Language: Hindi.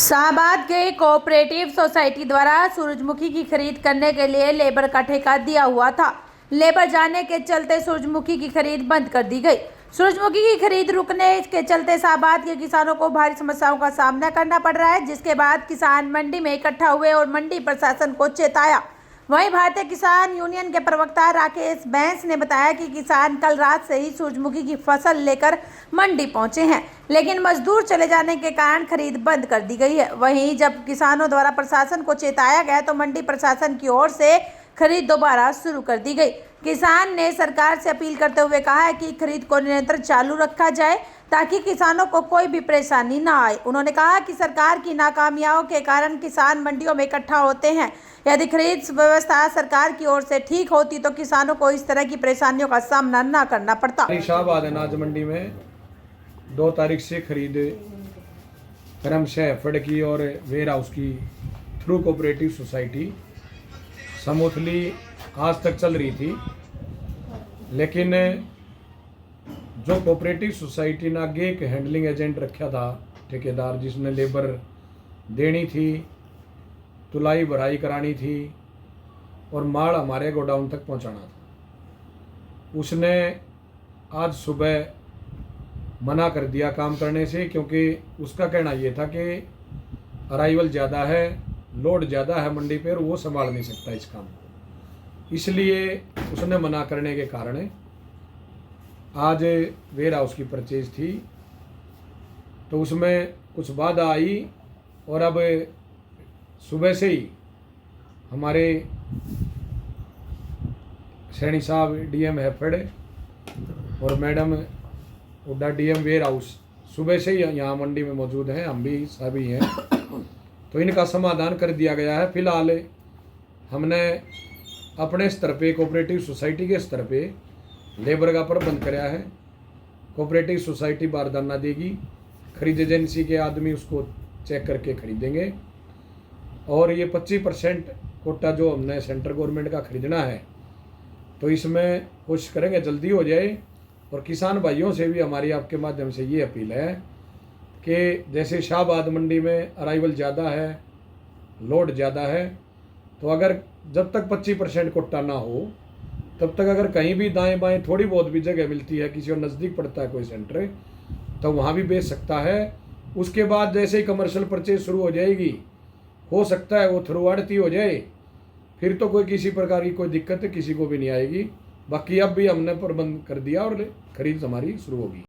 शाहबाद के कोऑपरेटिव सोसाइटी द्वारा सूरजमुखी की खरीद करने के लिए लेबर का ठेका दिया हुआ था। लेबर जाने के चलते सूरजमुखी की खरीद बंद कर दी गई। सूरजमुखी की खरीद रुकने के चलते शाहबाद के किसानों को भारी समस्याओं का सामना करना पड़ रहा है, जिसके बाद किसान मंडी में इकट्ठा हुए और मंडी प्रशासन को चेताया। वहीं भारतीय किसान यूनियन के प्रवक्ता राकेश बैंस ने बताया कि किसान कल रात से ही सूरजमुखी की फसल लेकर मंडी पहुंचे हैं, लेकिन मजदूर चले जाने के कारण खरीद बंद कर दी गई है। वहीं जब किसानों द्वारा प्रशासन को चेताया गया तो मंडी प्रशासन की ओर से खरीद दोबारा शुरू कर दी गई। किसान ने सरकार से अपील करते हुए कहा है कि खरीद को निरंतर चालू रखा जाए ताकि किसानों को कोई भी परेशानी ना आए। उन्होंने कहा कि सरकार की नाकामियों के कारण किसान मंडियों में इकट्ठा होते हैं। यदि खरीद व्यवस्था सरकार की ओर से ठीक होती तो किसानों को इस तरह की परेशानियों का सामना न करना पड़ता। शाहबाद अनाज मंडी में 2 तारीख से खरीद क्रमशः फड़ की और वेयर हाउस की थ्रू कोऑपरेटिव सोसाइटी समूथली आज तक चल रही थी, लेकिन जो कोऑपरेटिव सोसाइटी ने आगे एक हैंडलिंग एजेंट रखा था, ठेकेदार, जिसने लेबर देनी थी, तुलाई भराई करानी थी और माल हमारे गोडाउन तक पहुंचाना था, उसने आज सुबह मना कर दिया काम करने से, क्योंकि उसका कहना ये था कि अराइवल ज़्यादा है, लोड ज़्यादा है मंडी पे और वो संभाल नहीं सकता इस काम को। इसलिए उसने मना करने के कारण आज वेयर हाउस की परचेज थी, तो उसमें कुछ बाधा आई और अब सुबह से ही हमारे सैनी साहब डीएम हैफेड और मैडम उड्डा डीएम वेयर हाउस सुबह से ही यहाँ मंडी में मौजूद हैं, हम भी सभी हैं, तो इनका समाधान कर दिया गया है। फिलहाल हमने अपने स्तर पे कोऑपरेटिव सोसाइटी के स्तर पे लेबर का प्रबंध कराया है। कोऑपरेटिव सोसाइटी बारदाना देगी, खरीद एजेंसी के आदमी उसको चेक करके खरीदेंगे और ये 25% कोटा जो हमने सेंट्रल गवर्नमेंट का खरीदना है, तो इसमें कोशिश करेंगे जल्दी हो जाए। और किसान भाइयों से भी हमारी आपके माध्यम से ये अपील है कि जैसे शाहबाद मंडी में अराइवल ज़्यादा है, लोड ज़्यादा है, तो अगर जब तक 25% कोटा ना हो तब तक अगर कहीं भी दाएं बाएं थोड़ी बहुत भी जगह मिलती है, किसी और नज़दीक पड़ता है कोई सेंटर, तो वहाँ भी बेच सकता है। उसके बाद जैसे ही कमर्शियल परचेज शुरू हो जाएगी, हो सकता है वो थ्रू आड़ती हो जाए, फिर तो कोई किसी प्रकार की कोई दिक्कत किसी को भी नहीं आएगी। बाकी अब भी हमने प्रबंध कर दिया और खरीद हमारी शुरू होगी।